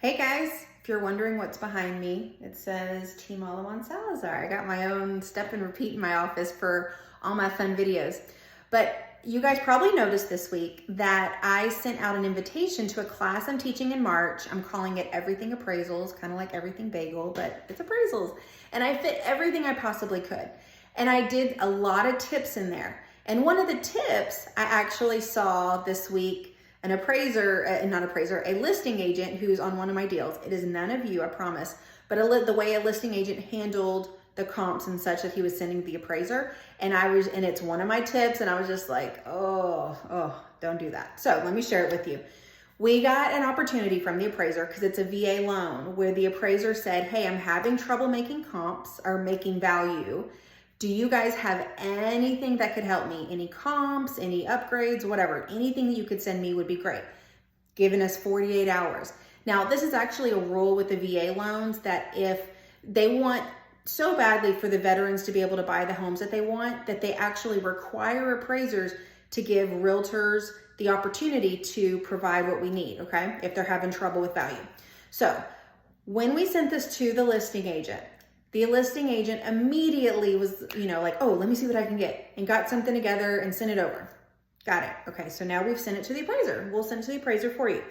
Hey guys, if you're wondering what's behind me, it says Team Alaman Salazar. I got my own step and repeat in my office for all my fun videos. But you guys probably noticed this week that I sent out an invitation to a class I'm teaching in March. I'm calling it Everything Appraisals, kind of like Everything Bagel, but it's appraisals. And I fit everything I possibly could. And I did a lot of tips in there. And one of the tips I actually saw this week, an appraiser, a listing agent who's on one of my deals. It is none of you, I promise. But the way a listing agent handled the comps and such that he was sending the appraiser, and it's one of my tips, and I was just like, oh, don't do that. So let me share it with you. We got an opportunity from the appraiser because it's a VA loan where the appraiser said, hey, I'm having trouble making comps or making value. Do you guys have anything that could help me? Any comps, any upgrades, whatever, anything that you could send me would be great. Giving us 48 hours. Now, this is actually a rule with the VA loans that if they want so badly for the veterans to be able to buy the homes that they want, that they actually require appraisers to give realtors the opportunity to provide what we need, okay? If they're having trouble with value. So when we sent this to the listing agent, the listing agent immediately was, like, oh, let me see what I can get, and got something together and sent it over. Got it. Okay, so now we've sent it to the appraiser. We'll send it to the appraiser for you.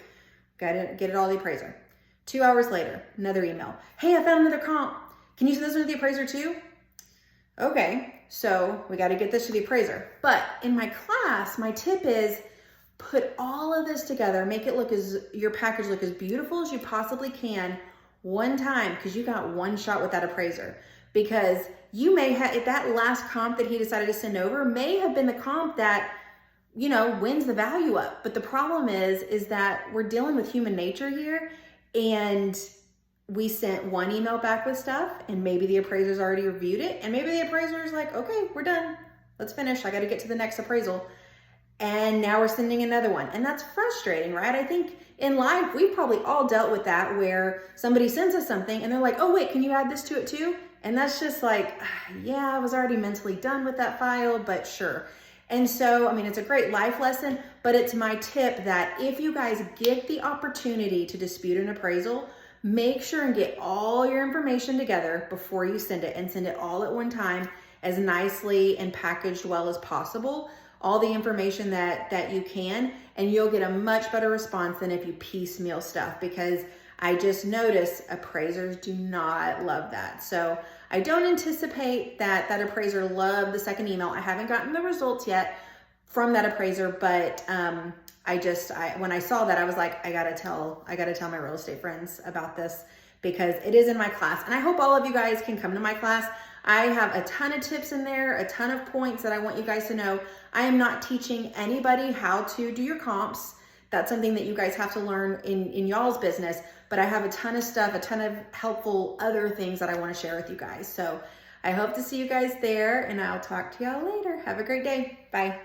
Got it, get it all to the appraiser. 2 hours later, another email. Hey, I found another comp. Can you send this one to the appraiser too? Okay, so we got to get this to the appraiser. But in my class, my tip is put all of this together, make it look your package look as beautiful as you possibly can one time, because you got one shot with that appraiser. Because you may have, if that last comp that he decided to send over may have been the comp that, wins the value up. But the problem is that we're dealing with human nature here, and we sent one email back with stuff, and maybe the appraiser's already reviewed it, and maybe the appraiser's like, okay, we're done. Let's finish. I got to get to the next appraisal. And now we're sending another one. And that's frustrating, right? I think in life, we've probably all dealt with that, where somebody sends us something and they're like, oh, wait, can you add this to it too? And that's just like, yeah, I was already mentally done with that file, but sure. And so, it's a great life lesson, but it's my tip that if you guys get the opportunity to dispute an appraisal, make sure and get all your information together before you send it, and send it all at one time as nicely and packaged well as possible. All the information that you can, and you'll get a much better response than if you piecemeal stuff, because I just noticed appraisers do not love that. So I don't anticipate that appraiser loved the second email. I haven't gotten the results yet from that appraiser, but when I saw that, I was like, I gotta tell my real estate friends about this, because it is in my class. And I hope all of you guys can come to my class. I have a ton of tips in there, a ton of points that I want you guys to know. I am not teaching anybody how to do your comps. That's something that you guys have to learn in y'all's business. But I have a ton of stuff, a ton of helpful other things that I want to share with you guys. So I hope to see you guys there, and I'll talk to y'all later. Have a great day. Bye.